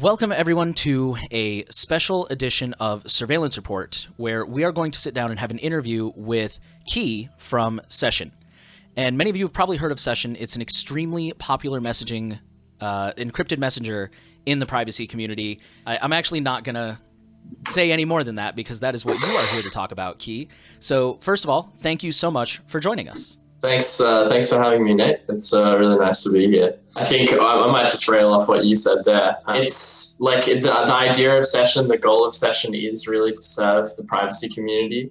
Welcome everyone to a special edition of Surveillance Report, where we are going to sit down and have an interview with Kee from Session. And many of you have probably heard of Session. It's an extremely popular messaging, encrypted messenger in the privacy community. I'm actually not going to say any more than that because that is what you are here to talk about, Kee. So first of all, thank you so much for joining us. Thanks for having me, Nate. It's really nice to be here. I think I might just rail off what you said there. It's like the idea of Session, the goal of Session is really to serve the privacy community.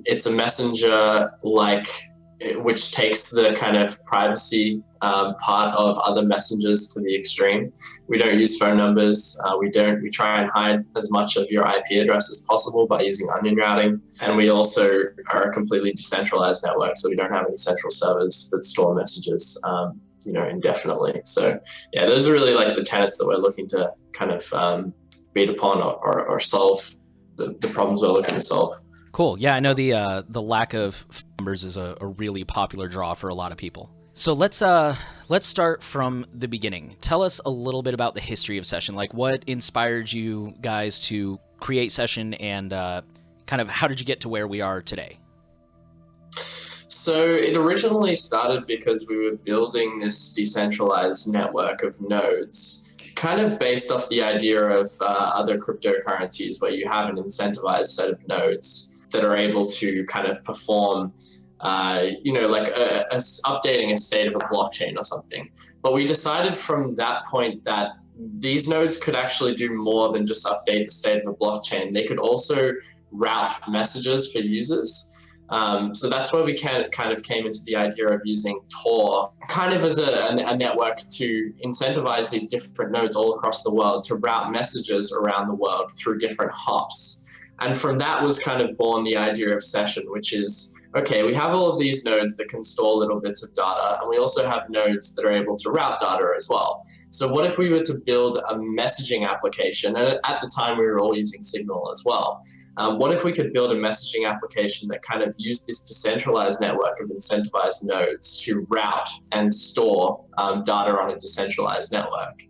It's a messenger which takes the kind of privacy part of other messengers to the extreme. We don't use phone numbers. We try and hide as much of your IP address as possible by using onion routing. And we also are a completely decentralized network, so we don't have any central servers that store messages, indefinitely. So yeah, those are really like the tenets that we're looking to kind of beat upon or solve the problems we're looking to solve. Cool. Yeah, I know the lack of numbers is a really popular draw for a lot of people. So let's start from the beginning. Tell us a little bit about the history of Session. Like, what inspired you guys to create Session, and kind of how did you get to where we are today? So it originally started because we were building this decentralized network of nodes, kind of based off the idea of other cryptocurrencies where you have an incentivized set of nodes that are able to kind of perform, updating a state of a blockchain or something. But we decided from that point that these nodes could actually do more than just update the state of a blockchain. They could also route messages for users. So that's where we kind of came into the idea of using Tor kind of as a network to incentivize these different nodes all across the world to route messages around the world through different hops. And from that was kind of born the idea of Session, which is, okay, we have all of these nodes that can store little bits of data, and we also have nodes that are able to route data as well. So what if we were to build a messaging application, and at the time we were all using Signal as well. What if we could build a messaging application that kind of used this decentralized network of incentivized nodes to route and store data on a decentralized network?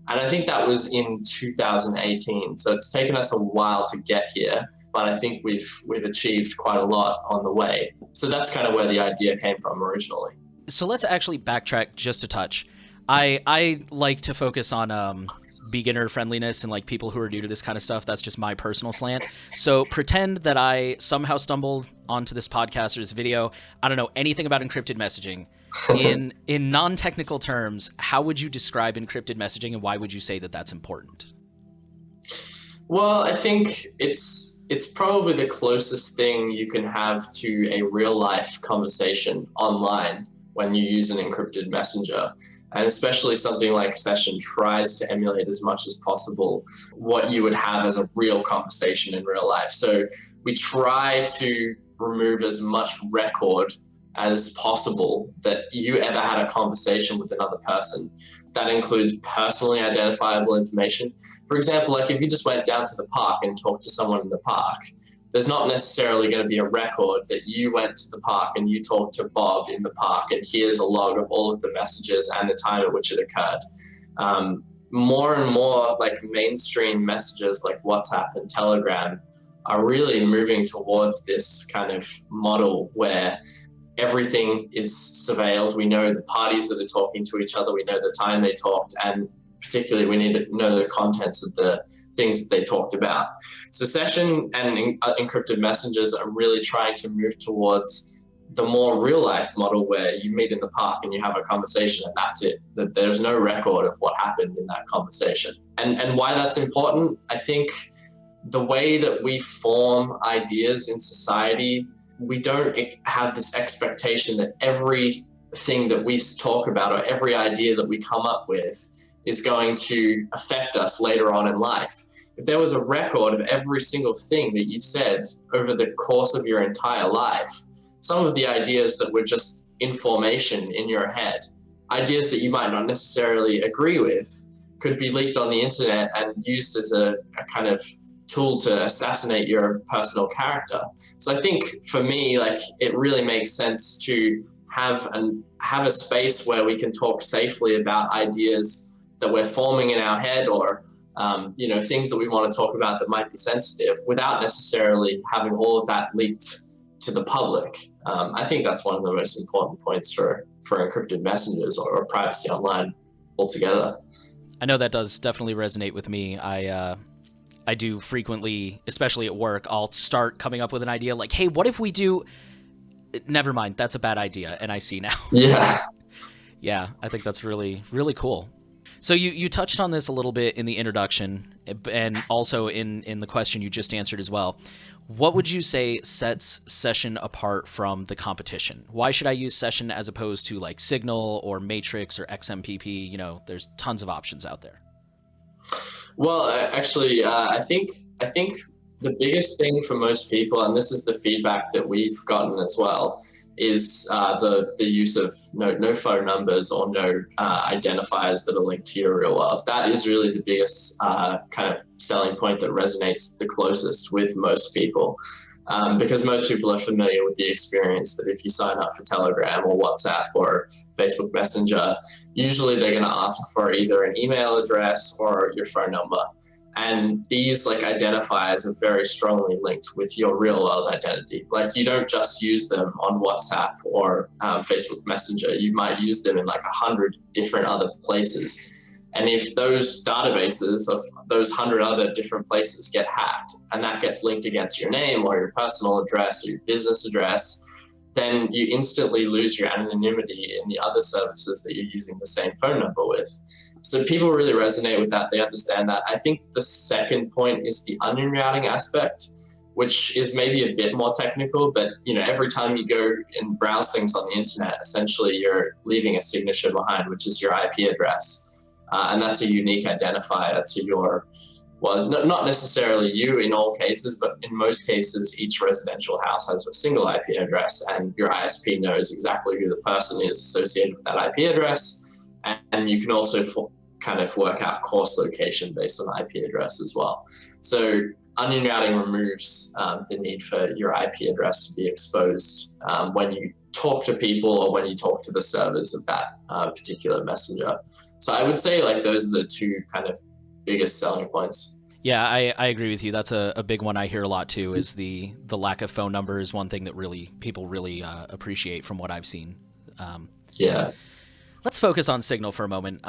And I think that was in 2018. So it's taken us a while to get here, but I think we've achieved quite a lot on the way. So that's kind of where the idea came from originally. So let's actually backtrack just a touch. I like to focus on beginner friendliness and like people who are new to this kind of stuff. That's just my personal slant. So pretend that I somehow stumbled onto this podcast or this video. I don't know anything about encrypted messaging. In non-technical terms, how would you describe encrypted messaging, and why would you say that that's important? Well, I think it's probably the closest thing you can have to a real-life conversation online when you use an encrypted messenger. And especially something like Session tries to emulate as much as possible what you would have as a real conversation in real life. So we try to remove as much record as possible that you ever had a conversation with another person. That includes personally identifiable information. For example, like if you just went down to the park and talked to someone in the park, there's not necessarily going to be a record that you went to the park and you talked to Bob in the park, and here's a log of all of the messages and the time at which it occurred. More and more like mainstream messages like WhatsApp and Telegram are really moving towards this kind of model where everything is surveilled. We know the parties that are talking to each other. We know the time they talked, and particularly we need to know the contents of the things that they talked about. So Session and encrypted messengers are really trying to move towards the more real life model where you meet in the park and you have a conversation and that's it. That there's no record of what happened in that conversation. And why that's important, I think the way that we form ideas in society, we don't have this expectation that everything that we talk about or every idea that we come up with is going to affect us later on in life. If there was a record of every single thing that you've said over the course of your entire life, some of the ideas that were just information in your head, ideas that you might not necessarily agree with, could be leaked on the internet and used as a kind of tool to assassinate your personal character. So I think for me, like, it really makes sense to have a space where we can talk safely about ideas that we're forming in our head, or things that we want to talk about that might be sensitive, without necessarily having all of that leaked to the public. I think that's one of the most important points for encrypted messengers or privacy online altogether. I know that does definitely resonate with me. I do frequently, especially at work, I'll start coming up with an idea like, hey, what if we do... Never mind, that's a bad idea, and I see now. Yeah. Yeah, I think that's really, really cool. So you touched on this a little bit in the introduction, and also in the question you just answered as well. What would you say sets Session apart from the competition? Why should I use Session as opposed to like Signal or Matrix or XMPP? There's tons of options out there. Well, actually, I think the biggest thing for most people, and this is the feedback that we've gotten as well, is the use of no phone numbers or no identifiers that are linked to your real world. That is really the biggest kind of selling point that resonates the closest with most people. Because most people are familiar with the experience that if you sign up for Telegram or WhatsApp or Facebook Messenger, usually they're going to ask for either an email address or your phone number. And these identifiers are very strongly linked with your real world identity. Like, you don't just use them on WhatsApp or Facebook Messenger. You might use them in 100 different other places. And if those databases of those 100 other different places get hacked, and that gets linked against your name or your personal address or your business address, then you instantly lose your anonymity in the other services that you're using the same phone number with. So people really resonate with that. They understand that. I think the second point is the onion routing aspect, which is maybe a bit more technical, but every time you go and browse things on the internet, essentially you're leaving a signature behind, which is your IP address. And that's a unique identifier to your, well, not necessarily you in all cases, but in most cases, each residential house has a single IP address, and your ISP knows exactly who the person is associated with that IP address. And you can also kind of work out course location based on IP address as well. So onion routing removes the need for your IP address to be exposed when you talk to people or when you talk to the servers of that particular messenger. So I would say those are the two kind of biggest selling points. Yeah, I agree with you. That's a big one I hear a lot too, is the lack of phone number is one thing that people really appreciate from what I've seen. Yeah. Let's focus on Signal for a moment.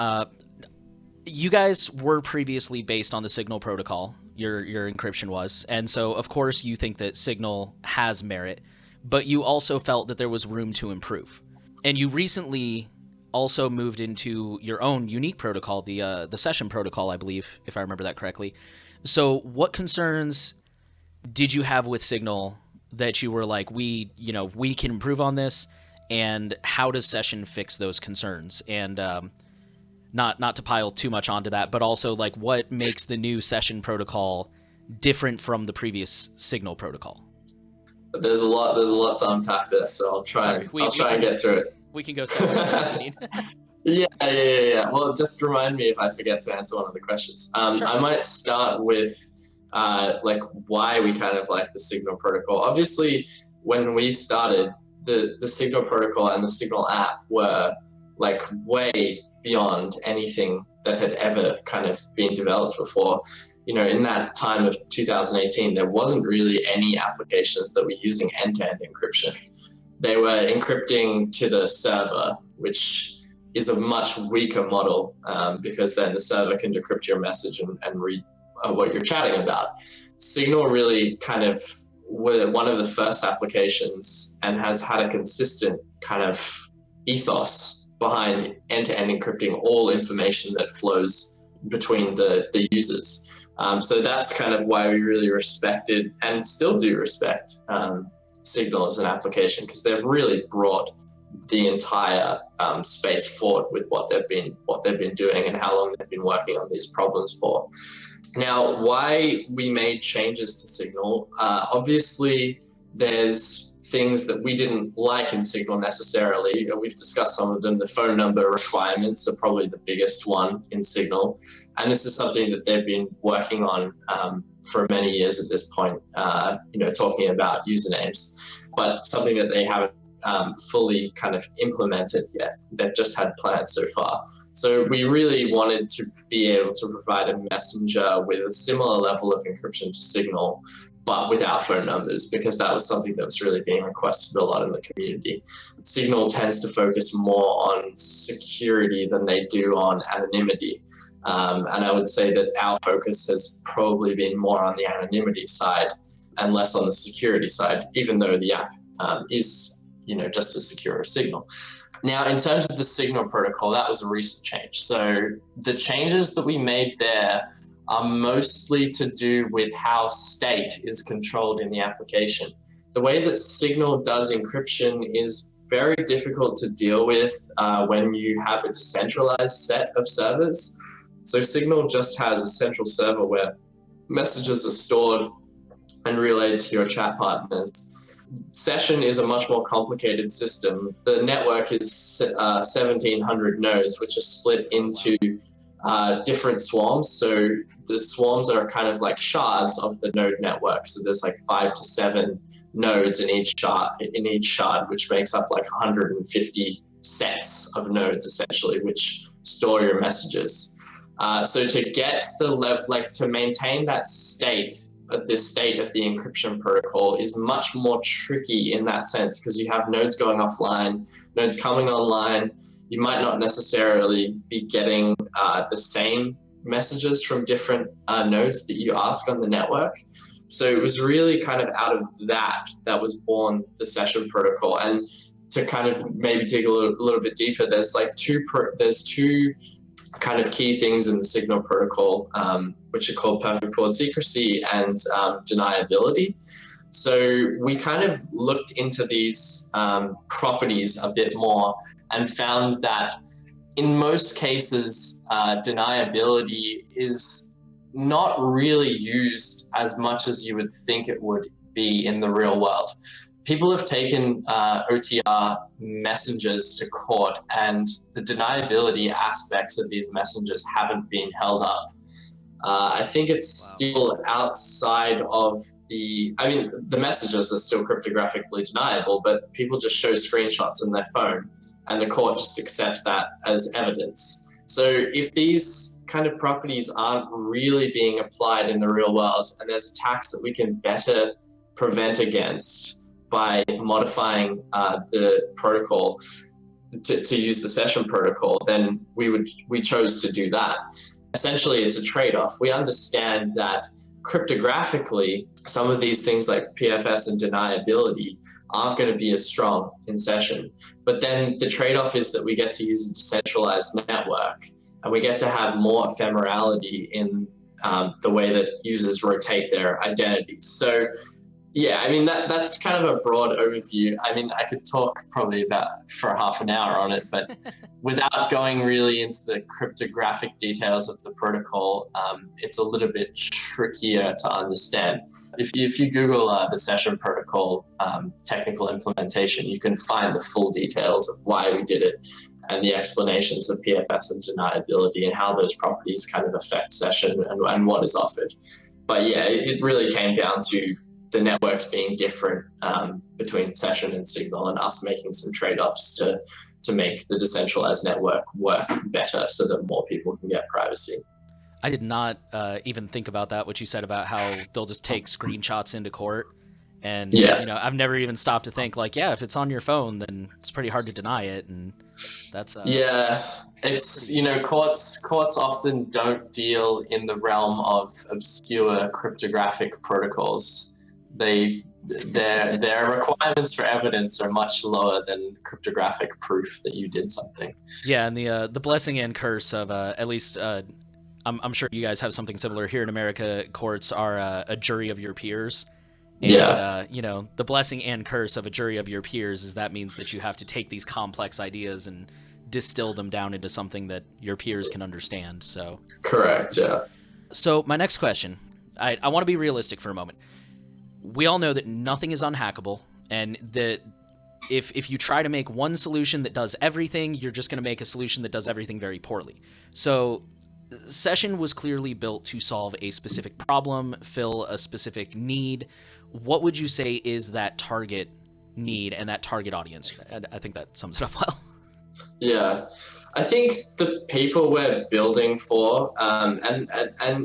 You guys were previously based on the Signal protocol, your encryption was, and so of course you think that Signal has merit, but you also felt that there was room to improve. And you recently also moved into your own unique protocol, the Session protocol, I believe, if I remember that correctly. So what concerns did you have with Signal that you were like, we can improve on this, and how does Session fix those concerns? And not to pile too much onto that, but also what makes the new Session protocol different from the previous Signal protocol? There's a lot to unpack there, so I'll try and get through it. We can go step by step if you need. Yeah. Well, just remind me if I forget to answer one of the questions. Sure. I might start with why we kind of like the Signal protocol. Obviously, when we started, the Signal protocol and the Signal app were way beyond anything that had ever kind of been developed before. In that time of 2018, there wasn't really any applications that were using end-to-end encryption. They were encrypting to the server, which is a much weaker model because then the server can decrypt your message and read what you're chatting about. Signal really kind of were one of the first applications and has had a consistent kind of ethos behind end-to-end encrypting all information that flows between the users. So that's kind of why we really respected and still do respect Signal as an application, because they've really brought the entire space forward with what they've been doing and how long they've been working on these problems for. Now, why we made changes to Signal, obviously there's things that we didn't like in Signal necessarily. We've discussed some of them. The phone number requirements are probably the biggest one in Signal. And this is something that they've been working on for many years at this point, talking about usernames, but something that they haven't fully kind of implemented yet. They've just had plans so far. So we really wanted to be able to provide a messenger with a similar level of encryption to Signal, but without phone numbers, because that was something that was really being requested a lot in the community. Signal tends to focus more on security than they do on anonymity. And I would say that our focus has probably been more on the anonymity side and less on the security side, even though the app is, just as secure as Signal. Now, in terms of the Signal protocol, that was a recent change. So the changes that we made there are mostly to do with how state is controlled in the application. The way that Signal does encryption is very difficult to deal with when you have a decentralized set of servers. So Signal just has a central server where messages are stored and relayed to your chat partners. Session is a much more complicated system. The network is 1,700 nodes, which are split into different swarms. So the swarms are kind of like shards of the node network. So there's like 5 to 7 nodes in each shard, which makes up like 150 sets of nodes essentially, which store your messages. So to get to maintain that state, the state of the encryption protocol is much more tricky in that sense, because you have nodes going offline, nodes coming online. You might not necessarily be getting the same messages from different nodes that you ask on the network. So it was really kind of out of that was born the session protocol. And to kind of maybe dig a little bit deeper, there's two kind of key things in the Signal protocol, which are called perfect port secrecy and deniability. So we kind of looked into these properties a bit more and found that in most cases, deniability is not really used as much as you would think it would be in the real world. People have taken OTR messengers to court, and the deniability aspects of these messengers haven't been held up. I think it's still outside of the messages are still cryptographically deniable, but people just show screenshots on their phone and the court just accepts that as evidence. So if these kind of properties aren't really being applied in the real world, and there's attacks that we can better prevent against by modifying the protocol to use the session protocol, then we chose to do that. Essentially, it's a trade-off. We understand that cryptographically, some of these things like PFS and deniability aren't going to be as strong in session. But then the trade-off is that we get to use a decentralized network, and we get to have more ephemerality in the way that users rotate their identities. So yeah, I mean, that's kind of a broad overview. I mean, I could talk probably for half an hour on it, but without going really into the cryptographic details of the protocol, it's a little bit trickier to understand. If you Google the session protocol technical implementation, you can find the full details of why we did it and the explanations of PFS and deniability and how those properties kind of affect session and what is offered. But yeah, it really came down to the networks being different between session and Signal, and us making some trade-offs to make the decentralized network work better so that more people can get privacy. I did not even think about that, what you said about how they'll just take screenshots into court. And, yeah. I've never even stopped to think if it's on your phone, then it's pretty hard to deny it. And that's... yeah, it's, courts often don't deal in the realm of obscure cryptographic protocols. Their requirements for evidence are much lower than cryptographic proof that you did something. Yeah, and the blessing and curse of at least I'm sure you guys have something similar here in America. Courts are a jury of your peers. And, the blessing and curse of a jury of your peers is that means that you have to take these complex ideas and distill them down into something that your peers can understand. So correct, yeah. So my next question, I want to be realistic for a moment. We all know that nothing is unhackable, and that if you try to make one solution that does everything, you're just going to make a solution that does everything very poorly. So Session was clearly built to solve a specific problem, fill a specific need. What would you say is that target need and that target audience. And I think that sums it up well. Yeah, I think the people we're building for, and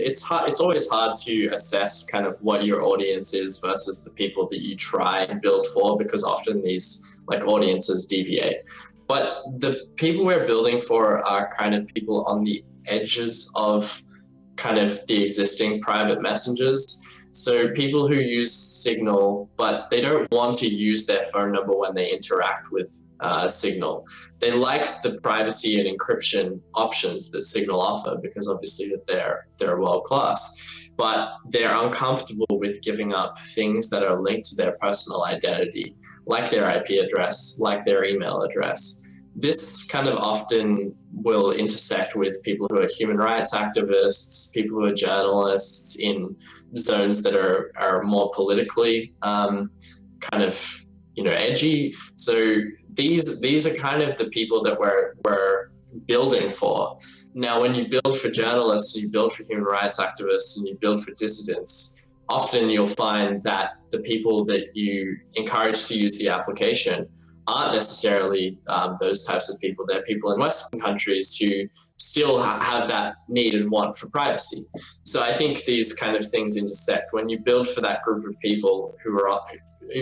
it's hard. It's always hard to assess kind of what your audience is versus the people that you try and build for, because often these like audiences deviate. But the people we're building for are kind of people on the edges of kind of the existing private messengers. So people who use Signal, but they don't want to use their phone number when they interact with Signal. They like the privacy and encryption options that Signal offer, because obviously that they're world class, but they're uncomfortable with giving up things that are linked to their personal identity, like their IP address, like their email address. This kind of often will intersect with people who are human rights activists, people who are journalists in zones that are more politically kind of, edgy. So these are kind of the people that we're building for. Now, when you build for journalists, you build for human rights activists, and you build for dissidents, often you'll find that the people that you encourage to use the application aren't necessarily those types of people. They're people in Western countries who still have that need and want for privacy. So I think these kind of things intersect. When you build for that group of people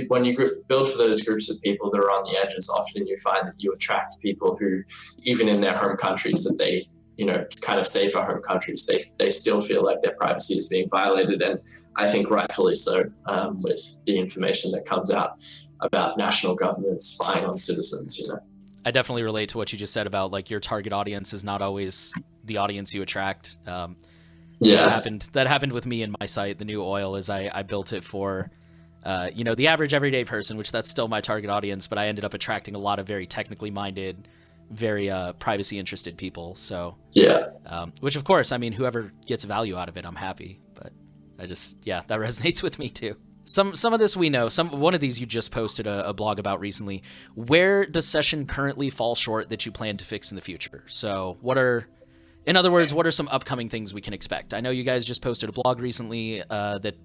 when you build for those groups of people that are on the edges, often you find that you attract people who, even in their home countries that they, kind of safer home countries, they still feel like their privacy is being violated. And I think rightfully so, with the information that comes out about national governments spying on citizens, I definitely relate to what you just said about like your target audience is not always the audience you attract. Yeah. That happened with me in my site, The New Oil, is I built it for, the average everyday person, which that's still my target audience, but I ended up attracting a lot of very technically minded, very privacy interested people. So yeah, which of course, I mean, whoever gets value out of it, I'm happy. But that resonates with me too. Some of this we know. One of these you just posted a blog about recently. Where does Session currently fall short that you plan to fix in the future? So in other words, what are some upcoming things we can expect? I know you guys just posted a blog recently that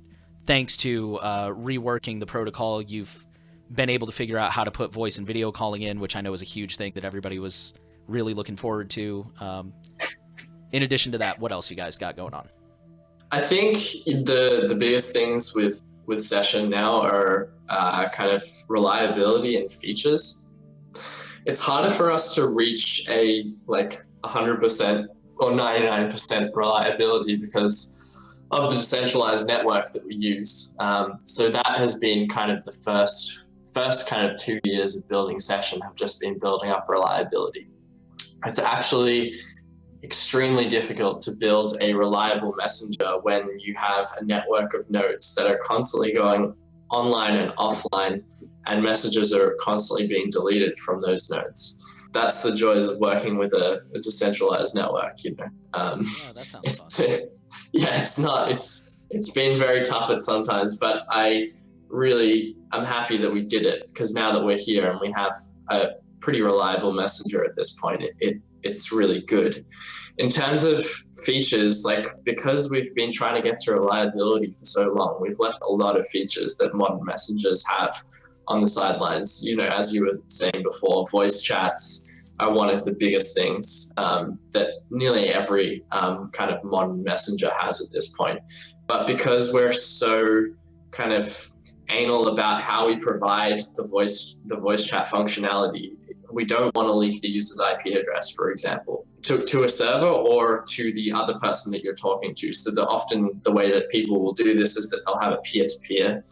thanks to reworking the protocol, you've been able to figure out how to put voice and video calling in, which I know is a huge thing that everybody was really looking forward to. In addition to that, what else you guys got going on? I think the biggest things with Session now are kind of reliability and features. It's harder for us to reach a 100% or 99% reliability because of the decentralized network that we use. So that has been kind of the first kind of 2 years of building Session have just been building up reliability. It's actually extremely difficult to build a reliable messenger when you have a network of nodes that are constantly going online and offline, and messages are constantly being deleted from those nodes. That's the joys of working with a decentralized network, Yeah, that sounds fun. It's been very tough at sometimes, but I'm happy that we did it, because now that we're here and we have a pretty reliable messenger at this point, it's really good. In terms of features, because we've been trying to get to reliability for so long, we've left a lot of features that modern messengers have on the sidelines. As you were saying before, voice chats are one of the biggest things that nearly every kind of modern messenger has at this point. But because we're so kind of anal about how we provide the voice chat functionality, we don't want to leak the user's IP address, for example, to a server or to the other person that you're talking to. So often the way that people will do this is that they'll have a peer-to-peer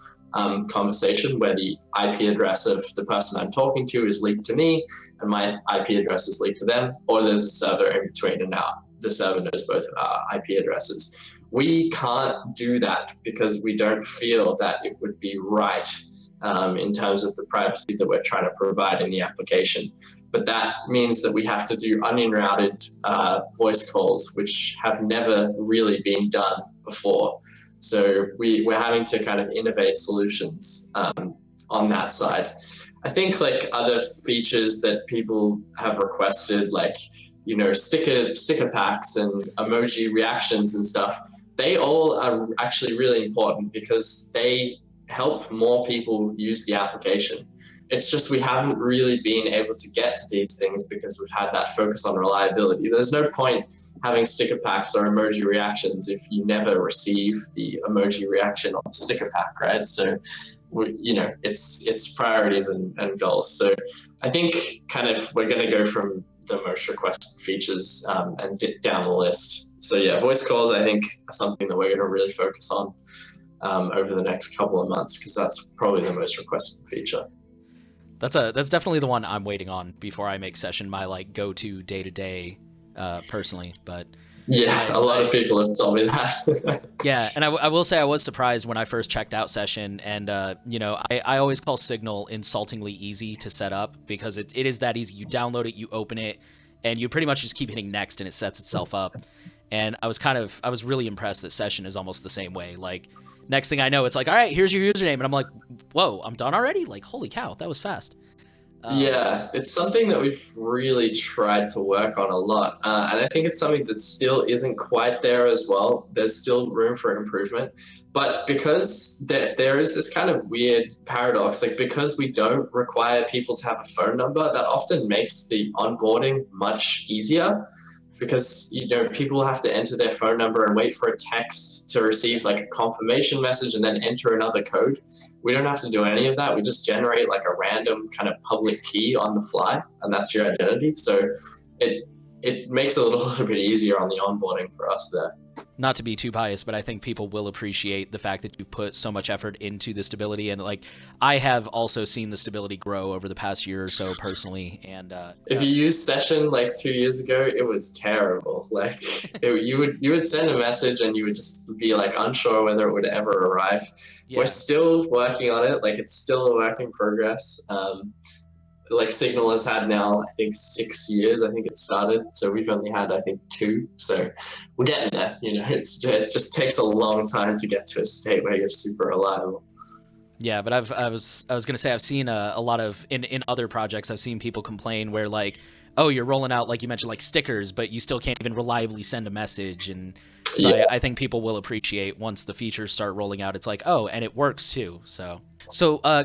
conversation where the IP address of the person I'm talking to is leaked to me and my IP address is leaked to them, or there's a server in between, and now the server knows both of our IP addresses. We can't do that because we don't feel that it would be right in terms of the privacy that we're trying to provide in the application. But that means that we have to do onion routed voice calls, which have never really been done before. So we're having to kind of innovate solutions on that side. I think other features that people have requested, sticker packs and emoji reactions and stuff, they all are actually really important because they help more people use the application. It's just we haven't really been able to get to these things because we've had that focus on reliability. There's no point having sticker packs or emoji reactions if you never receive the emoji reaction on the sticker pack, right? So, it's priorities and goals. So I think kind of we're going to go from the most requested features and down the list. So yeah, voice calls I think are something that we're going to really focus on over the next couple of months because that's probably the most requested feature. That's definitely the one I'm waiting on before I make Session my like go-to day-to-day personally. But yeah, a lot of people have told me that. Yeah, and I will say I was surprised when I first checked out Session, and I always call Signal insultingly easy to set up because it is that easy. You download it, you open it, and you pretty much just keep hitting next, and it sets itself up. And I was really impressed that Session is almost the same way. Like, next thing I know, it's like, all right, here's your username, and I'm like, whoa, I'm done already? Like, holy cow, that was fast. Yeah, it's something that we've really tried to work on a lot. And I think it's something that still isn't quite there as well. There's still room for improvement. But because there is this kind of weird paradox, like because we don't require people to have a phone number, that often makes the onboarding much easier because people have to enter their phone number and wait for a text to receive like a confirmation message and then enter another code. We don't have to do any of that. We just generate like a random kind of public key on the fly, and that's your identity. So it makes it a little bit easier on the onboarding for us there. Not to be too biased, but I think people will appreciate the fact that you put so much effort into the stability. And like, I have also seen the stability grow over the past year or so personally. And if you used Session like 2 years ago, it was terrible. Like you would send a message and you would just be like unsure whether it would ever arrive. Yeah. We're still working on it. Like it's still a work in progress. Like Signal has had now, I think 6 years, I think it started. So we've only had, I think 2. So we're getting there, it just takes a long time to get to a state where you're super reliable. Yeah, but I was going to say, I've seen a lot of, in other projects, I've seen people complain where like, oh, you're rolling out, like you mentioned, like stickers, but you still can't even reliably send a message. And so yeah. I think people will appreciate once the features start rolling out. It's like, oh, and it works too. So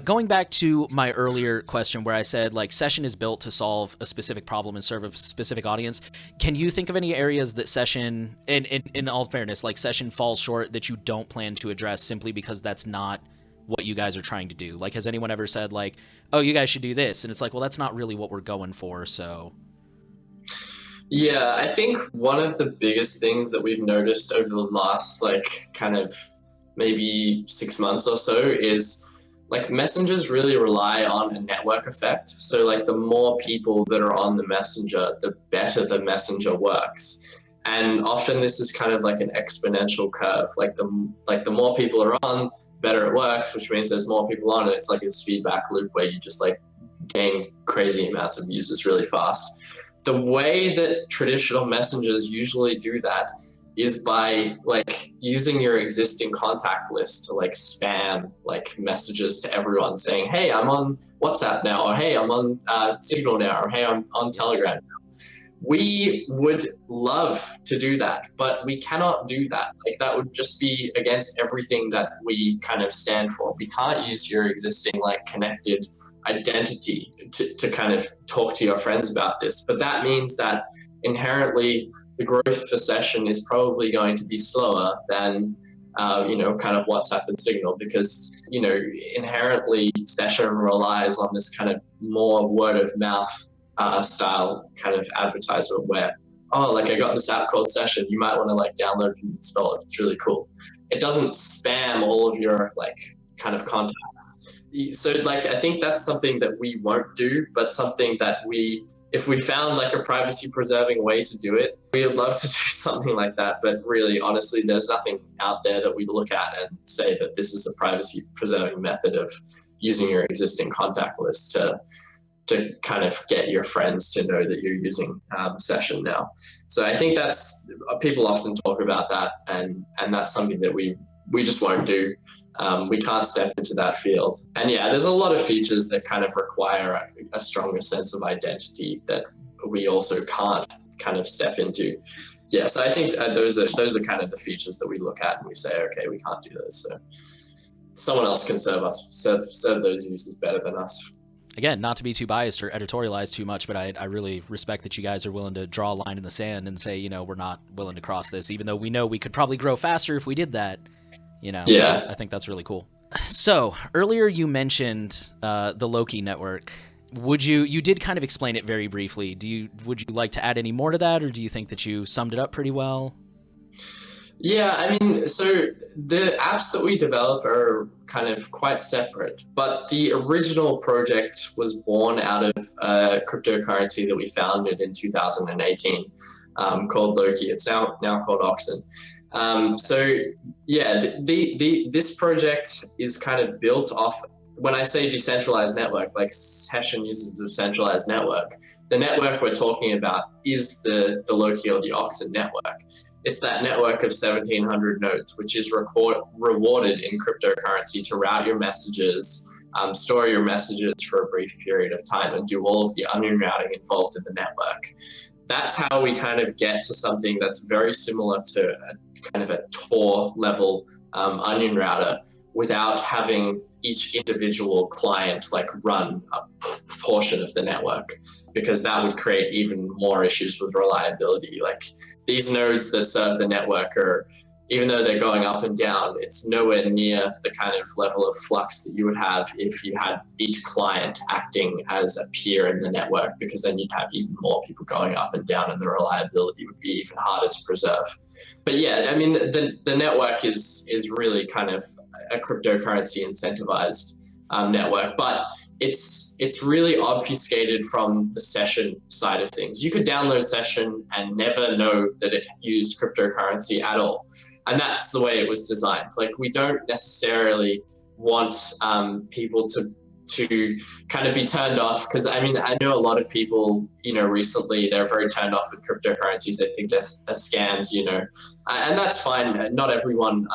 going back to my earlier question where I said like Session is built to solve a specific problem and serve a specific audience, can you think of any areas that Session, in all fairness, like Session falls short that you don't plan to address simply because that's not what you guys are trying to do? Like, has anyone ever said like, oh, you guys should do this? And it's like, well, that's not really what we're going for. So yeah, I think one of the biggest things that we've noticed over the last like kind of maybe 6 months or so is like messengers really rely on a network effect. So like the more people that are on the messenger, the better the messenger works. And often this is kind of like an exponential curve. Like the more people are on, the better it works, which means there's more people on it. It's like this feedback loop where you just like gain crazy amounts of users really fast. The way that traditional messengers usually do that is by like using your existing contact list to like spam like messages to everyone saying, hey, I'm on WhatsApp now, or hey, I'm on Signal now, or hey, I'm on Telegram now. We would love to do that, but we cannot do that. Like that would just be against everything that we kind of stand for. We can't use your existing like connected identity to kind of talk to your friends about this. But that means that inherently the growth for Session is probably going to be slower than kind of WhatsApp and Signal because, inherently Session relies on this kind of more word of mouth style kind of advertisement where, oh, like I got this app called Session, you might want to like download and install it. It's really cool. It doesn't spam all of your like kind of contacts. So like, I think that's something that we won't do, but something that if we found like a privacy preserving way to do it, we would love to do something like that. But really, honestly, there's nothing out there that we look at and say that this is a privacy preserving method of using your existing contact list to kind of get your friends to know that you're using Session now. So I think that's, people often talk about that, and that's something that we just won't do. We can't step into that field. And yeah, there's a lot of features that kind of require a stronger sense of identity that we also can't kind of step into. Yeah, so I think those are kind of the features that we look at and we say, okay, we can't do those. So someone else can serve those users better than us. Again, not to be too biased or editorialize too much, but I really respect that you guys are willing to draw a line in the sand and say, we're not willing to cross this, even though we know we could probably grow faster if we did that. Yeah. I think that's really cool. So earlier you mentioned the Loki network. You did kind of explain it very briefly. Would you like to add any more to that, or do you think that you summed it up pretty well? Yeah, I mean, so the apps that we develop are kind of quite separate, but the original project was born out of a cryptocurrency that we founded in 2018 called Loki. It's now called Oxen. So yeah, this project is kind of built off. When I say decentralized network, like Session uses a decentralized network, the network we're talking about is the Loki or the Oxen network. It's that network of 1,700 nodes, which is rewarded in cryptocurrency to route your messages, store your messages for a brief period of time, and do all of the onion routing involved in the network. That's how we kind of get to something that's very similar to kind of a Tor level onion router without having each individual client like run a portion of the network, because that would create even more issues with reliability. Like these nodes that serve the network are, even though they're going up and down, it's nowhere near the kind of level of flux that you would have if you had each client acting as a peer in the network, because then you'd have even more people going up and down and the reliability would be even harder to preserve. But yeah, I mean, the network is really kind of a cryptocurrency incentivized network, but it's really obfuscated from the Session side of things. You could download Session and never know that it used cryptocurrency at all. And that's the way it was designed. Like, we don't necessarily want people to kind of be turned off, because I mean, I know a lot of people, recently they're very turned off with cryptocurrencies. They think they're scams, and that's fine. Not everyone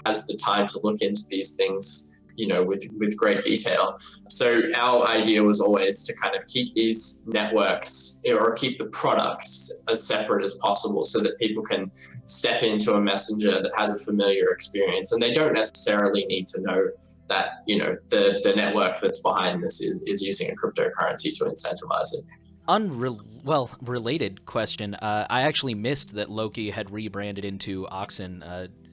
has the time to look into these things, with great detail. So our idea was always to kind of keep these networks or keep the products as separate as possible, so that people can step into a messenger that has a familiar experience, and they don't necessarily need to know that the network that's behind this is using a cryptocurrency to incentivize it. Related question. I actually missed that Loki had rebranded into Oxen.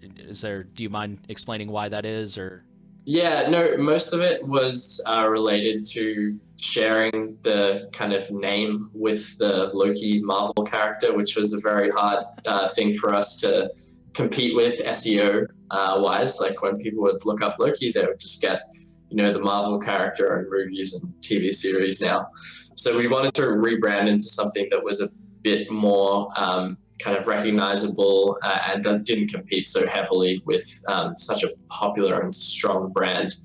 Do you mind explaining why that is, or? Yeah, no, most of it was related to sharing the kind of name with the Loki Marvel character, which was a very hard thing for us to compete with SEO wise. Like, when people would look up Loki, they would just get, the Marvel character and movies and TV series now. So we wanted to rebrand into something that was a bit more kind of recognizable and didn't compete so heavily with such a popular and strong brand.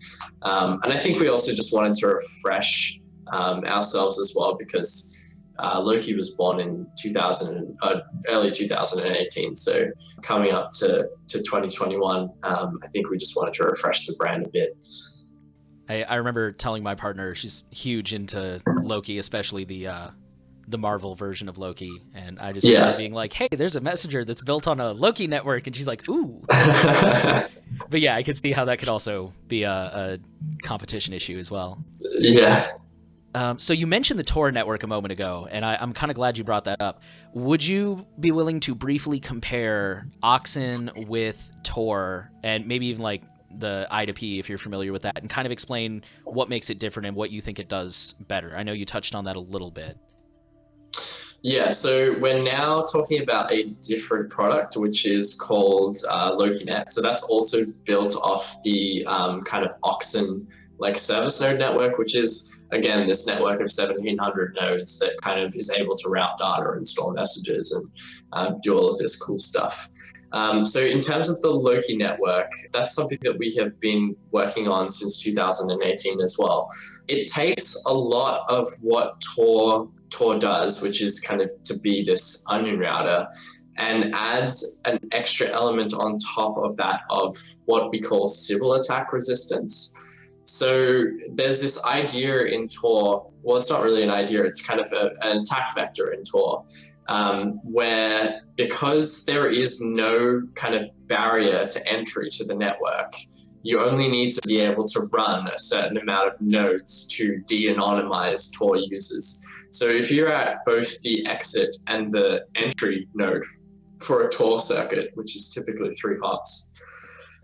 And I think we also just wanted to refresh ourselves as well, because Loki was born in early 2018. So coming up to 2021, I think we just wanted to refresh the brand a bit. I remember telling my partner, she's huge into Loki, especially the Marvel version of Loki, and I just remember being like, hey, there's a messenger that's built on a Loki network, and she's like, ooh. But yeah, I could see how that could also be a competition issue as well. Yeah. So you mentioned the Tor network a moment ago, and I'm kind of glad you brought that up. Would you be willing to briefly compare Oxen with Tor, and maybe even like the I2P, if you're familiar with that, and kind of explain what makes it different and what you think it does better? I know you touched on that a little bit. Yeah, so we're now talking about a different product, which is called LokiNet. So that's also built off the kind of Oxen service node network, which is, again, this network of 1,700 nodes that kind of is able to route data and store messages and do all of this cool stuff. So in terms of the Loki network, that's something that we have been working on since 2018 as well. It takes a lot of what Tor does, which is kind of to be this onion router, and adds an extra element on top of that of what we call Sybil attack resistance. So there's this idea in Tor, well, it's not really an idea, it's kind of an attack vector in Tor, where, because there is no kind of barrier to entry to the network, you only need to be able to run a certain amount of nodes to de-anonymize Tor users. So if you're at both the exit and the entry node for a Tor circuit, which is typically 3 hops,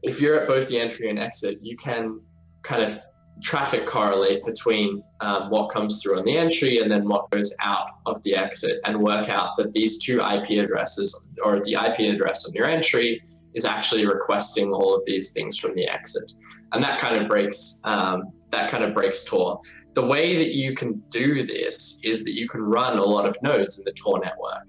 if you're at both the entry and exit, you can kind of traffic correlate between what comes through on the entry and then what goes out of the exit, and work out that these 2 IP addresses, or the IP address on your entry, is actually requesting all of these things from the exit. And that kind of breaks Tor. The way that you can do this is that you can run a lot of nodes in the Tor network.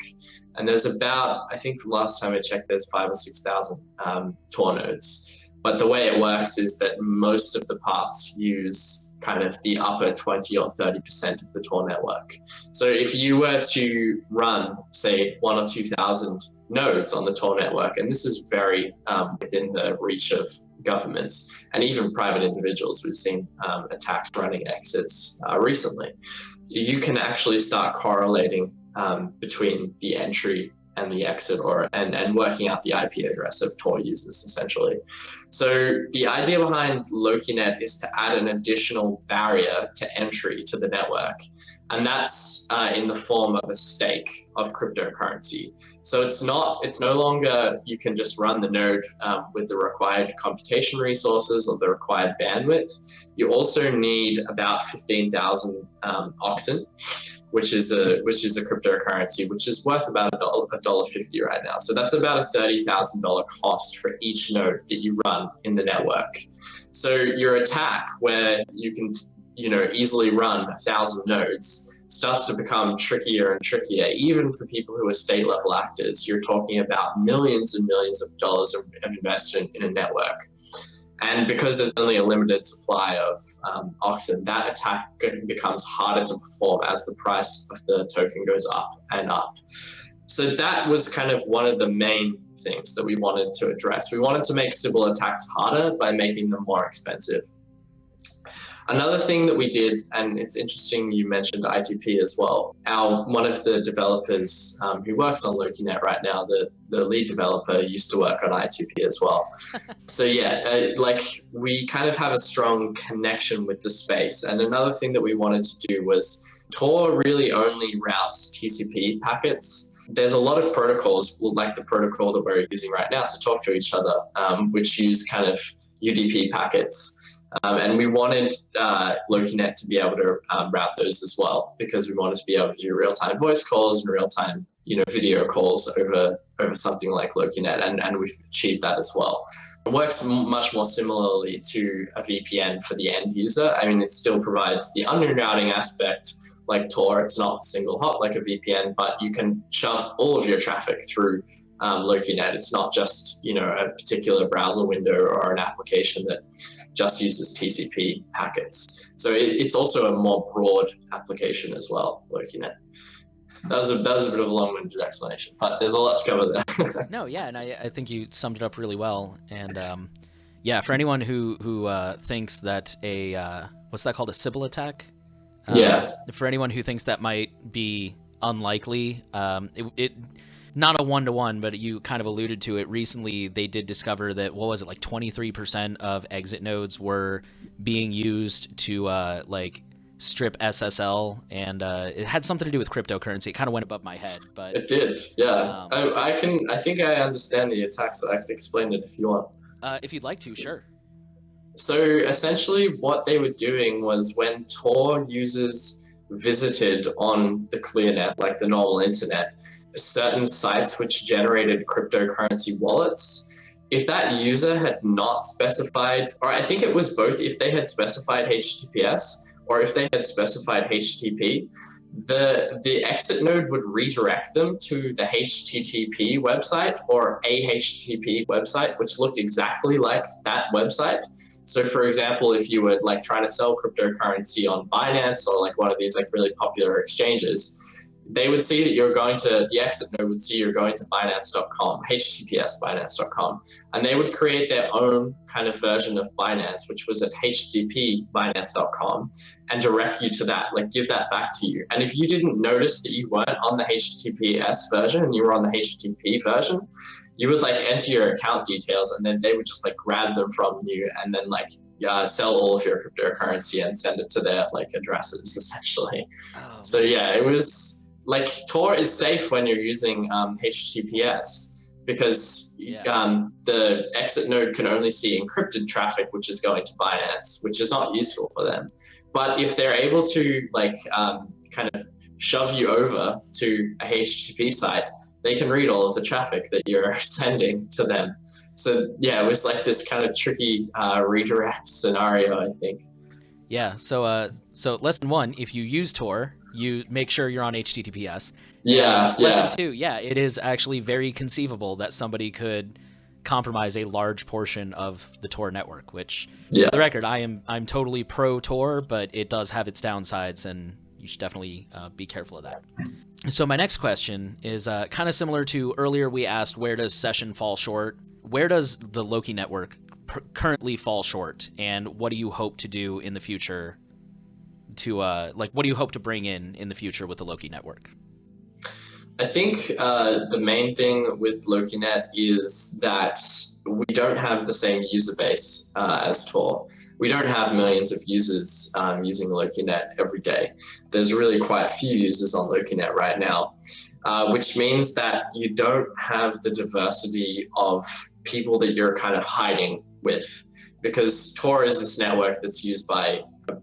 And there's about, I think the last time I checked, there's 5,000 or 6,000 Tor nodes. But the way it works is that most of the paths use kind of the upper 20 or 30% of the Tor network. So if you were to run, say, 1,000 or 2,000 nodes on the Tor network, and this is very within the reach of governments and even private individuals. We've seen attacks running exits recently. You can actually start correlating between the entry and the exit, and working out the IP address of Tor users, essentially. So the idea behind LokiNet is to add an additional barrier to entry to the network, and that's in the form of a stake of cryptocurrency. So it's no longer you can just run the node with the required computation resources or the required bandwidth. You also need about 15,000 Oxen, which is a cryptocurrency, which is worth about $1.50 right now. So that's about a $30,000 cost for each node that you run in the network. So your attack, where you can easily run 1,000 nodes, starts to become trickier and trickier, even for people who are state level actors. You're talking about millions and millions of dollars of investment in a network. And because there's only a limited supply of Oxen, that attack becomes harder to perform as the price of the token goes up and up. So that was kind of one of the main things that we wanted to address. We wanted to make Sybil attacks harder by making them more expensive. Another thing that we did, and it's interesting you mentioned ITP as well. One of the developers who works on LokiNet right now, the lead developer, used to work on ITP as well. So yeah, we kind of have a strong connection with the space. And another thing that we wanted to do was Tor really only routes TCP packets. There's a lot of protocols, like the protocol that we're using right now to talk to each other, which use kind of UDP packets. And we wanted LokiNet to be able to route those as well, because we wanted to be able to do real-time voice calls and real-time video calls over something like LokiNet, and we've achieved that as well. It works much more similarly to a VPN for the end user. I mean, it still provides the onion routing aspect like Tor. It's not single hop like a VPN, but you can shove all of your traffic through LokiNet. It's not just a particular browser window or an application that just uses TCP packets. So it's also a more broad application as well, LokiNet. That was a bit of a long-winded explanation, but there's a lot to cover there. No, yeah, and I think you summed it up really well. And yeah, for anyone who thinks that what's that called, a Sybil attack? Yeah. For anyone who thinks that might be unlikely, it not a one-to-one, but you kind of alluded to it. Recently, they did discover that, 23% of exit nodes were being used to strip SSL, and it had something to do with cryptocurrency. It kind of went above my head, but it did. Yeah, I think I understand the attack, so I can explain it if you want. If you'd like to, sure. So essentially, what they were doing was when Tor users visited on the ClearNet, like the normal internet, certain sites which generated cryptocurrency wallets, if that user had not specified, or I think it was both, if they had specified HTTPS or if they had specified HTTP, the exit node would redirect them to the HTTP website or a HTTP website, which looked exactly like that website. So for example, if you were trying to sell cryptocurrency on Binance or one of these really popular exchanges, they would see that the exit node would see you're going to Binance.com, HTTPS Binance.com, and they would create their own kind of version of Binance, which was at HTTP Binance.com, and direct you to that, give that back to you. And if you didn't notice that you weren't on the HTTPS version and you were on the HTTP version, you would like enter your account details, and then they would just like grab them from you and then like sell all of your cryptocurrency and send it to their like addresses essentially. Oh So man. yeah, it was like Tor is safe when you're using HTTPS because Yeah. the exit node can only see encrypted traffic, which is going to Binance, which is not useful for them. But if they're able to like kind of shove you over to a HTTP site, they can read all of the traffic that you're sending to them. So yeah, it was like this kind of tricky redirect scenario, I think. Yeah. So lesson one: if you use Tor, you make sure you're on HTTPS. And Yeah, lesson yeah, two: yeah, it is actually very conceivable that somebody could compromise a large portion of the Tor network. Which, for the yeah. record, I'm totally pro Tor, but it does have its downsides, and you should definitely be careful of that. So my next question is kind of similar to earlier. We asked, where does Session fall short? Where does the Loki network currently fall short, and what do you hope to do in the future to like what do you hope to bring in the future with the Loki network? I think the main thing with LokiNet is that we don't have the same user base as Tor. We don't have millions of users using LokiNet every day. There's really quite a few users on LokiNet right now, which means that you don't have the diversity of people that you're kind of hiding with, because Tor is this network that's used by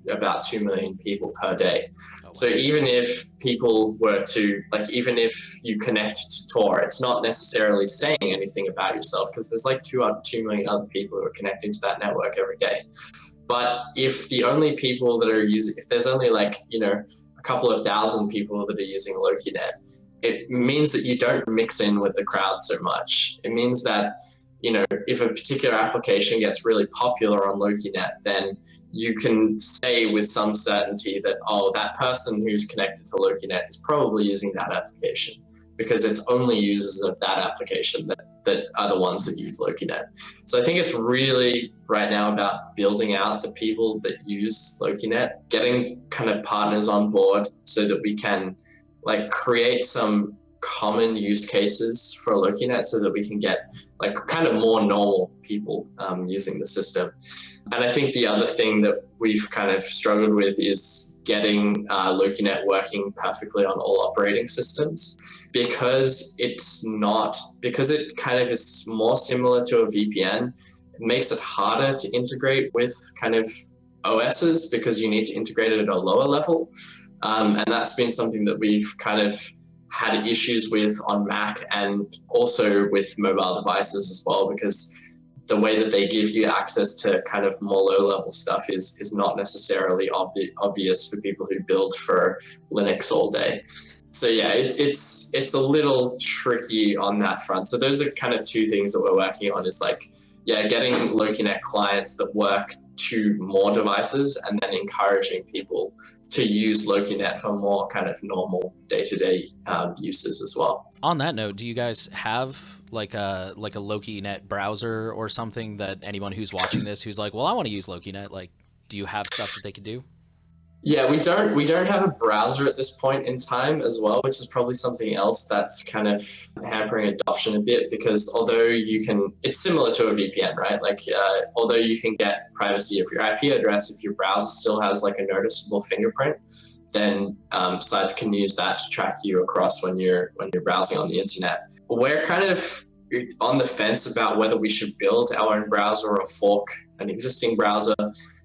about 2 million people per day. Oh So wow. even if people were to, like, even if you connect to Tor, it's not necessarily saying anything about yourself because there's like 2 million other people who are connecting to that network every day. But if the only people that are using, if there's only like, a couple of thousand people that are using LokiNet, it means that you don't mix in with the crowd so much. It means that, if a particular application gets really popular on LokiNet, then you can say with some certainty that, oh, that person who's connected to LokiNet is probably using that application, because it's only users of that application that are the ones that use LokiNet. So I think it's really right now about building out the people that use LokiNet, getting kind of partners on board so that we can like create some common use cases for LokiNet so that we can get like kind of more normal people using the system. And I think the other thing that we've kind of struggled with is getting LokiNet working perfectly on all operating systems, because it kind of is more similar to a VPN. It makes it harder to integrate with kind of OSs because you need to integrate it at a lower level. And that's been something that we've kind of had issues with on Mac and also with mobile devices as well, because the way that they give you access to kind of more low-level stuff is not necessarily obvious for people who build for Linux all day. So yeah, it's a little tricky on that front. So those are kind of two things that we're working on, is like, yeah, getting LokiNet clients that work to more devices, and then encouraging people to use LokiNet for more kind of normal day-to-day uses as well. On that note, do you guys have like a LokiNet browser or something that anyone who's watching this who's like, well, I want to use LokiNet, like, do you have stuff that they could do? Yeah, we don't have a browser at this point in time as well, which is probably something else that's kind of hampering adoption a bit, because although it's similar to a VPN, right? Like, although you can get privacy of your IP address, if your browser still has like a noticeable fingerprint, then sites can use that to track you across when you're browsing on the internet. We're kind of on the fence about whether we should build our own browser or fork an existing browser.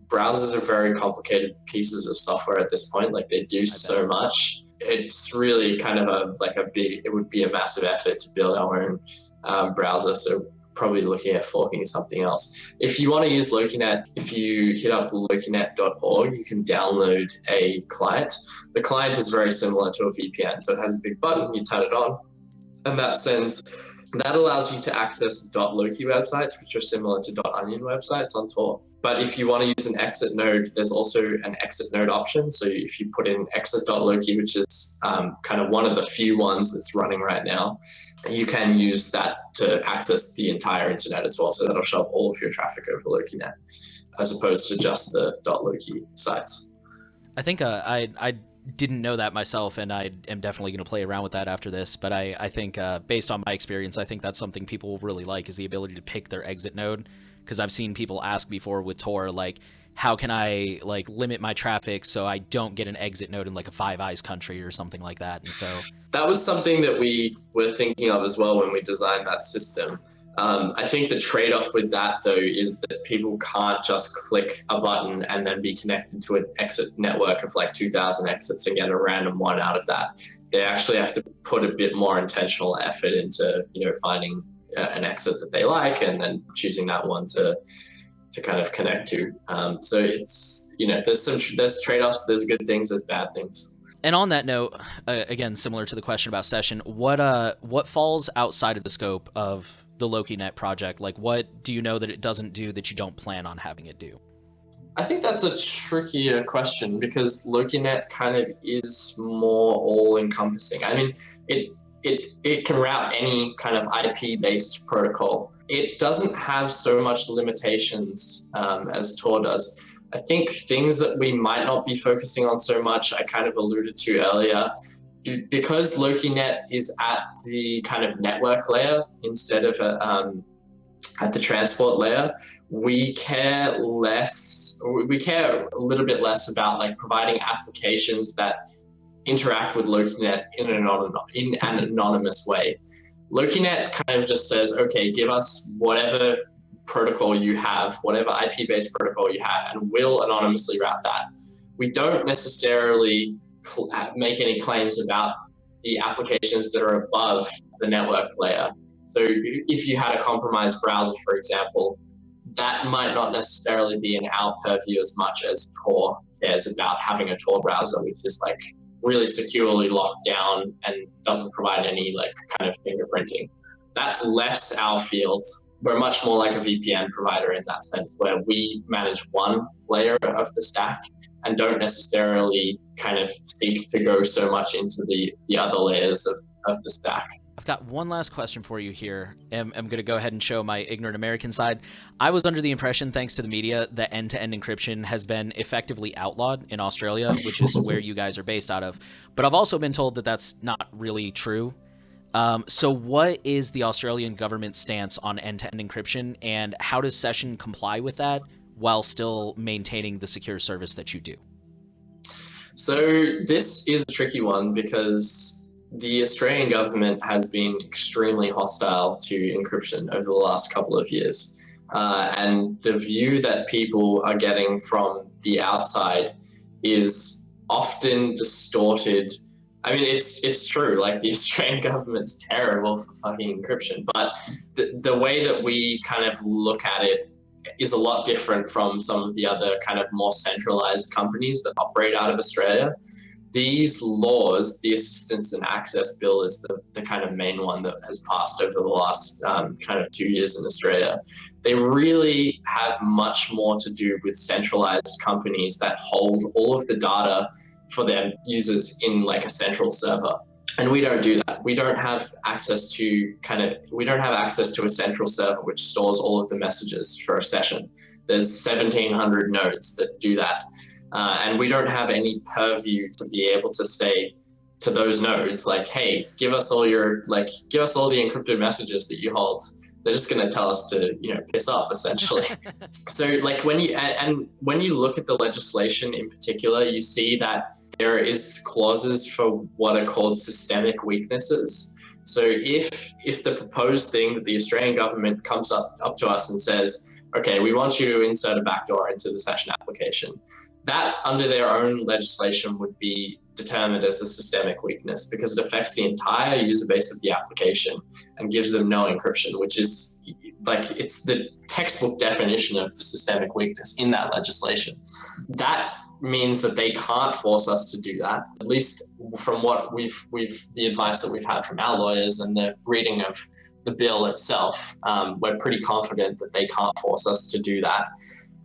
Browsers are very complicated pieces of software at this point. Like, they do so much. It's really kind of it would be a massive effort to build our own browser. So probably looking at forking something else. If you want to use LokiNet, if you hit up lokinet.org, you can download a client. The client is very similar to a VPN. So it has a big button, you turn it on, and that allows you to access .loki websites, which are similar to .onion websites on Tor. But if you want to use an exit node, there's also an exit node option. So if you put in exit.loki, which is kind of one of the few ones that's running right now, you can use that to access the entire internet as well. So that'll shove all of your traffic over LokiNet, as opposed to just the .loki sites. I think I'd didn't know that myself, and I am definitely going to play around with that after this. But I think, based on my experience, I think that's something people will really like, is the ability to pick their exit node. Because I've seen people ask before with Tor, like, how can I like limit my traffic so I don't get an exit node in like a Five Eyes country or something like that? And so that was something that we were thinking of as well when we designed that system. I think the trade-off with that, though, is that people can't just click a button and then be connected to an exit network of like 2,000 exits and get a random one out of that. They actually have to put a bit more intentional effort into, finding an exit that they like and then choosing that one to kind of connect to. So it's, there's trade-offs, there's good things, there's bad things. And on that note, again, similar to the question about session, what falls outside of the scope of the LokiNet project? Like, what do you know that it doesn't do that you don't plan on having it do? I think that's a trickier question because LokiNet kind of is more all-encompassing. I mean, it can route any kind of IP-based protocol. It doesn't have so much limitations as Tor does. I think things that we might not be focusing on so much, I kind of alluded to earlier, because LokiNet is at the kind of network layer instead of at the transport layer, we care a little bit less about like providing applications that interact with LokiNet in an anonymous way. LokiNet kind of just says, okay, give us whatever protocol you have, whatever IP-based protocol you have, and we'll anonymously route that. We don't necessarily make any claims about the applications that are above the network layer. So if you had a compromised browser, for example, that might not necessarily be in our purview as much as Tor cares about having a Tor browser, which is like really securely locked down and doesn't provide any like kind of fingerprinting. That's less our field. We're much more like a VPN provider in that sense, where we manage one layer of the stack and don't necessarily kind of seek to go so much into the other layers of the stack. I've got one last question for you here. I'm going to go ahead and show my ignorant American side. I was under the impression, thanks to the media, that end-to-end encryption has been effectively outlawed in Australia, which is where you guys are based out of. But I've also been told that that's not really true. So what is the Australian government stance on end-to-end encryption, and how does Session comply with that while still maintaining the secure service that you do? So this is a tricky one because the Australian government has been extremely hostile to encryption over the last couple of years. And the view that people are getting from the outside is often distorted. I mean, it's true, like the Australian government's terrible for fucking encryption, but the way that we kind of look at it is a lot different from some of the other kind of more centralized companies that operate out of Australia. These laws, the Assistance and Access Bill is the kind of main one that has passed over the last kind of 2 years in Australia. They really have much more to do with centralized companies that hold all of the data for their users in like a central server. And we don't do that. We don't have access to a central server which stores all of the messages for a session. There's 1,700 nodes that do that. And we don't have any purview to be able to say to those nodes, like, hey, give us all the encrypted messages that you hold. They're just going to tell us to, piss off, essentially. So like when you look at the legislation in particular, you see that there is clauses for what are called systemic weaknesses. So if the proposed thing that the Australian government comes up to us and says, okay, we want you to insert a backdoor into the session application, that under their own legislation would be determined as a systemic weakness because it affects the entire user base of the application and gives them no encryption, which is like, it's the textbook definition of systemic weakness in that legislation. That means that they can't force us to do that, at least from what the advice that we've had from our lawyers and the reading of the bill itself. We're pretty confident that they can't force us to do that.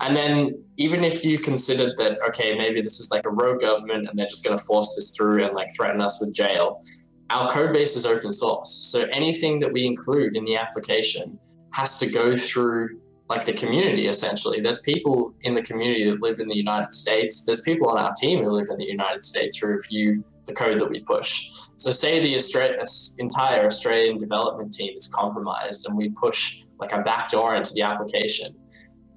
And then even if you considered that, okay, maybe this is like a rogue government and they're just going to force this through and like threaten us with jail, our code base is open source. So anything that we include in the application has to go through like the community, essentially. There's people in the community that live in the United States. There's people on our team who live in the United States who review the code that we push. So say the entire Australian development team is compromised and we push like a backdoor into the application.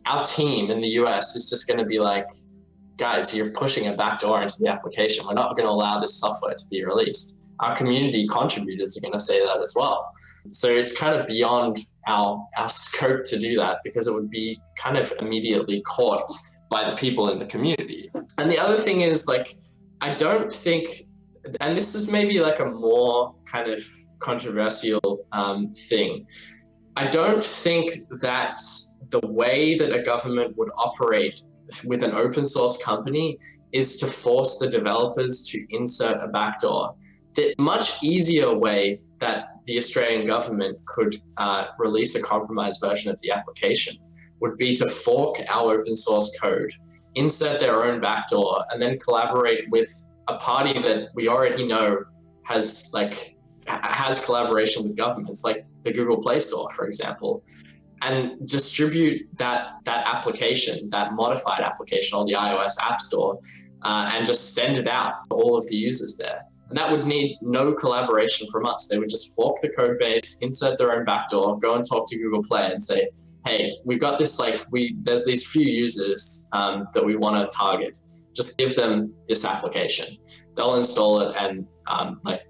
Our team in the US is just going to be like, guys, you're pushing a backdoor into the application. We're not going to allow this software to be released. Our community contributors are going to say that as well. So it's kind of beyond our scope to do that, because it would be kind of immediately caught by the people in the community. And the other thing is, like, I don't think, and this is maybe like a more kind of controversial thing, I don't think that the way that a government would operate with an open source company is to force the developers to insert a backdoor. The much easier way that the Australian government could release a compromised version of the application would be to fork our open source code, insert their own backdoor, and then collaborate with a party that we already know has collaboration with governments, like the Google Play Store, for example, and distribute that application, that modified application on the iOS App Store, and just send it out to all of the users there. And that would need no collaboration from us. They would just fork the code base, insert their own backdoor, go and talk to Google Play and say, hey, we've got this, there's these few users that we want to target. Just give them this application. They'll install it and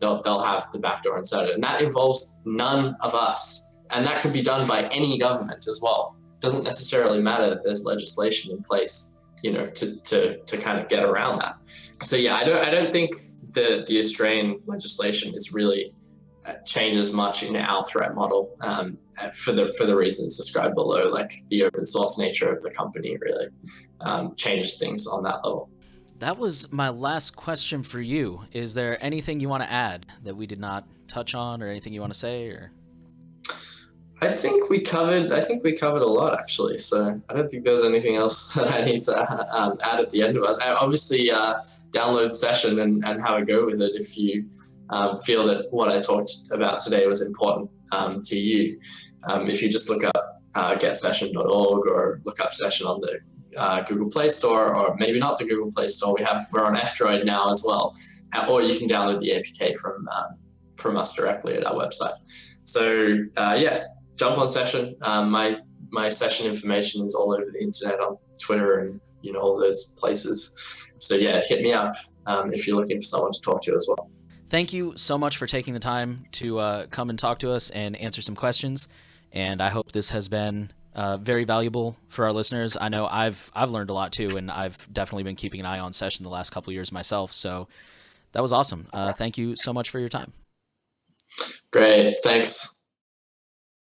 they'll have the backdoor inserted. And that involves none of us. And that could be done by any government as well. It doesn't necessarily matter that there's legislation in place, to kind of get around that. So yeah, I don't think the Australian legislation is really changes much in our threat model for the reasons described below. Like the open source nature of the company really changes things on that level. That was my last question for you. Is there anything you want to add that we did not touch on, or anything you want to say? Or I think we covered a lot, actually. So I don't think there's anything else that I need to add at the end of it. Obviously, download Session and have a go with it if you feel that what I talked about today was important to you. If you just look up getsession.org or look up Session on the Google Play Store, or maybe not the Google Play Store, we're on F-Droid now as well, or you can download the APK from us directly at our website. So yeah, jump on Session. My Session information is all over the internet, on Twitter and all those places. So yeah, hit me up if you're looking for someone to talk to as well. Thank you so much for taking the time to come and talk to us and answer some questions. And I hope this has been very valuable for our listeners. I know I've learned a lot too, and I've definitely been keeping an eye on Session the last couple of years myself. So that was awesome. Thank you so much for your time. Great. Thanks.